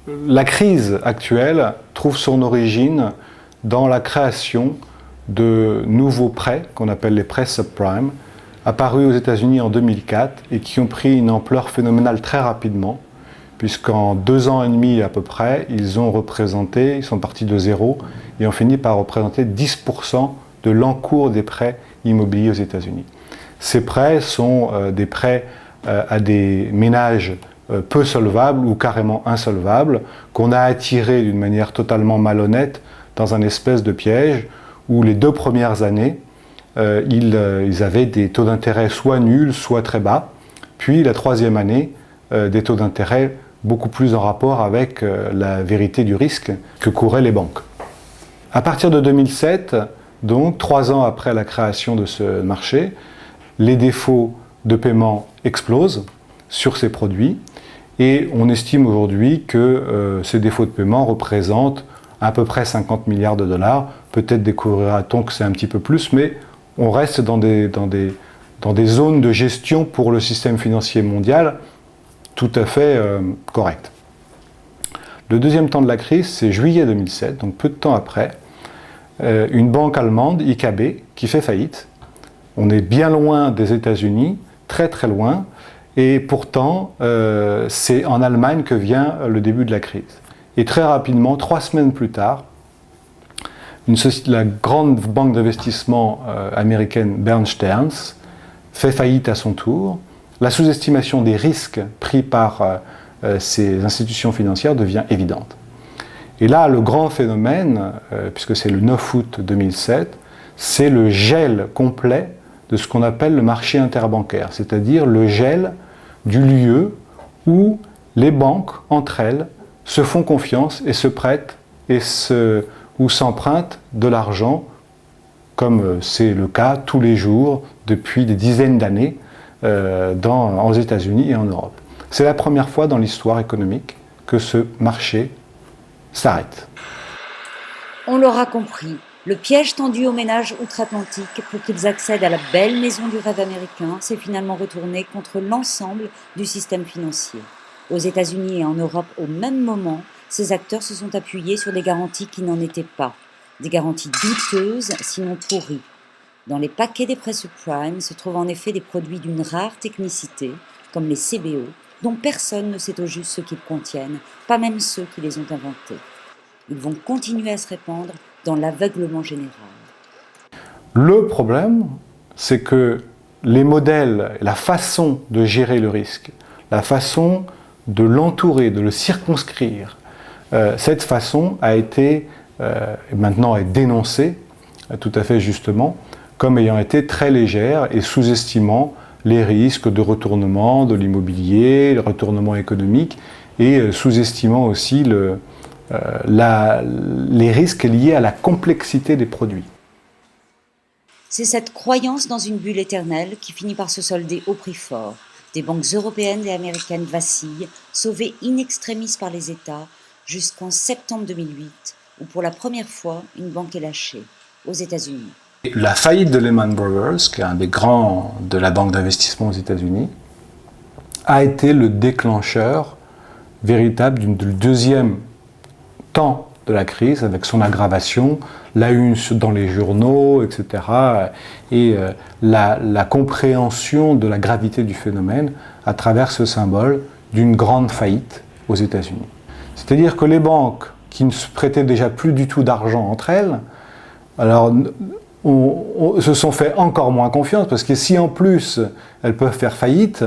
La crise actuelle trouve son origine dans la création de nouveaux prêts, qu'on appelle les prêts subprime, apparus aux États-Unis en 2004 et qui ont pris une ampleur phénoménale très rapidement, puisqu'en 2 ans et demi à peu près, ils sont partis de zéro et ont fini par représenter 10% de l'encours des prêts immobiliers aux États-Unis. Ces prêts sont des prêts à des ménages peu solvables ou carrément insolvables, qu'on a attirés d'une manière totalement malhonnête dans un espèce de piège où les 2 premières années, ils avaient des taux d'intérêt soit nuls, soit très bas, puis la 3e année, des taux d'intérêt beaucoup plus en rapport avec la vérité du risque que couraient les banques. À partir de 2007, donc 3 ans après la création de ce marché, les défauts de paiement explosent sur ces produits et on estime aujourd'hui que ces défauts de paiement représentent à peu près 50 milliards de dollars. Peut-être découvrira-t-on que c'est un petit peu plus, mais on reste dans des zones de gestion pour le système financier mondial tout à fait correctes. Le deuxième temps de la crise, c'est juillet 2007, donc peu de temps après, une banque allemande, IKB, qui fait faillite. On est bien loin des États-Unis, très très loin, et pourtant c'est en Allemagne que vient le début de la crise. Et très rapidement, 3 semaines plus tard, la grande banque d'investissement américaine Bear Stearns fait faillite à son tour. La sous-estimation des risques pris par ces institutions financières devient évidente. Et là, le grand phénomène, puisque c'est le 9 août 2007, c'est le gel complet de ce qu'on appelle le marché interbancaire, c'est-à-dire le gel du lieu où les banques, entre elles, se font confiance et se prêtent ou s'empruntent de l'argent, comme c'est le cas tous les jours depuis des dizaines d'années aux États-Unis et en Europe. C'est la première fois dans l'histoire économique que ce marché s'arrête. On l'aura compris, le piège tendu aux ménages outre-Atlantique pour qu'ils accèdent à la belle maison du rêve américain s'est finalement retourné contre l'ensemble du système financier. Aux États-Unis et en Europe, au même moment, ces acteurs se sont appuyés sur des garanties qui n'en étaient pas, des garanties douteuses, sinon pourries. Dans les paquets des prêts subprime se trouvent en effet des produits d'une rare technicité, comme les CBO, dont personne ne sait au juste ce qu'ils contiennent, pas même ceux qui les ont inventés. Ils vont continuer à se répandre dans l'aveuglement général. Le problème, c'est que les modèles, la façon de gérer le risque, la façon de l'entourer, de le circonscrire, cette façon a été, maintenant est dénoncée, tout à fait justement, comme ayant été très légère et sous-estimant les risques de retournement de l'immobilier, le retournement économique, et sous-estimant aussi les risques liés à la complexité des produits. C'est cette croyance dans une bulle éternelle qui finit par se solder au prix fort. Des banques européennes et américaines vacillent, sauvées in extremis par les États, jusqu'en septembre 2008, où pour la première fois, une banque est lâchée, aux États-Unis. La faillite de Lehman Brothers, qui est un des grands de la banque d'investissement aux États-Unis, a été le déclencheur véritable du deuxième temps de la crise, avec son aggravation, la une dans les journaux, etc., et la compréhension de la gravité du phénomène à travers ce symbole d'une grande faillite aux États-Unis. C'est-à-dire que les banques qui ne se prêtaient déjà plus du tout d'argent entre elles, alors se sont fait encore moins confiance, parce que si en plus elles peuvent faire faillite,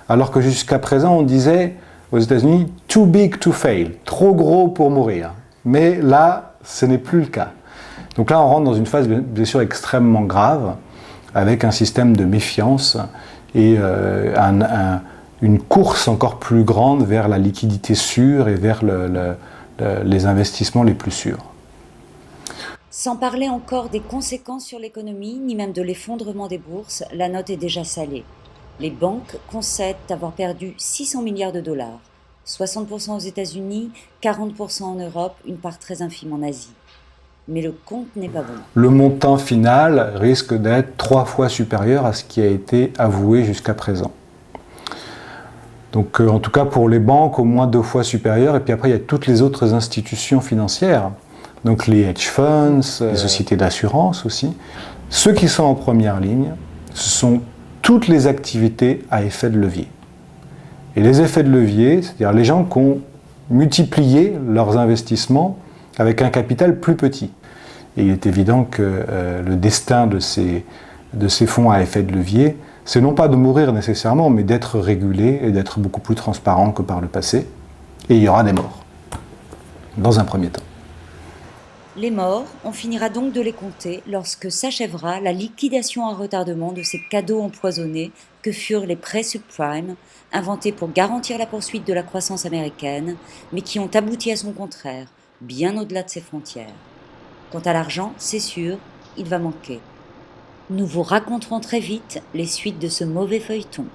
alors que jusqu'à présent on disait aux États-Unis « too big to fail », trop gros pour mourir. Mais là, ce n'est plus le cas. Donc là, on rentre dans une phase bien sûr extrêmement grave, avec un système de méfiance et une course encore plus grande vers la liquidité sûre et vers les investissements les plus sûrs. Sans parler encore des conséquences sur l'économie, ni même de l'effondrement des bourses, la note est déjà salée. Les banques concèdent avoir perdu 600 milliards de dollars, 60% aux États-Unis, 40% en Europe, une part très infime en Asie. Mais le compte n'est pas bon. Le montant final risque d'être 3 fois supérieur à ce qui a été avoué jusqu'à présent. Donc en tout cas pour les banques, au moins 2 fois supérieur. Et puis après, il y a toutes les autres institutions financières. Donc les hedge funds, les sociétés d'assurance aussi. Ceux qui sont en première ligne, ce sont toutes les activités à effet de levier. Et les effets de levier, c'est-à-dire les gens qui ont multiplié leurs investissements avec un capital plus petit. Et il est évident que le destin de ces fonds à effet de levier, c'est non pas de mourir nécessairement, mais d'être régulé et d'être beaucoup plus transparent que par le passé. Et il y aura des morts, dans un premier temps. Les morts, on finira donc de les compter lorsque s'achèvera la liquidation à retardement de ces cadeaux empoisonnés que furent les prêts subprimes, inventés pour garantir la poursuite de la croissance américaine, mais qui ont abouti à son contraire, bien au-delà de ses frontières. Quant à l'argent, c'est sûr, il va manquer. Nous vous raconterons très vite les suites de ce mauvais feuilleton.